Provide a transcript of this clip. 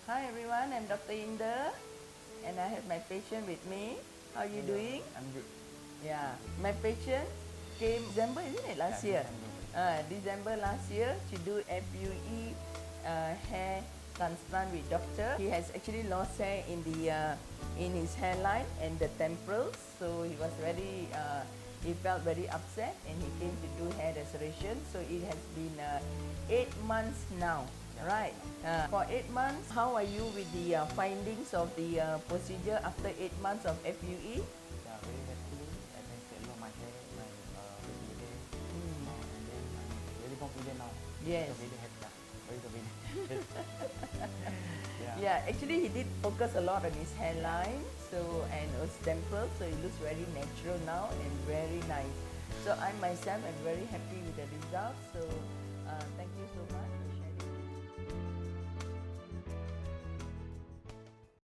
Hi everyone, I'm Dr. Inder and I have my patient with me. How are you doing? I'm good. Yeah, my patient came December, isn't it, last year? December last year to do FUE hair transplant with doctor. He has actually lost hair in his hairline and the temporals, so he was he felt very upset and he came to do hair restoration. So it has been 8 months now. Right. For 8 months, how are you with the findings of the procedure after 8 months of FUE? Yeah, very happy. I can see a lot of my hair, my baby hair, and then I'm very confident now. Yes. Very happy. Very confident. Yeah, actually he did focus a lot on his hairline, so and his temple, so it looks very natural now and very nice. So I myself am very happy with the results. So thank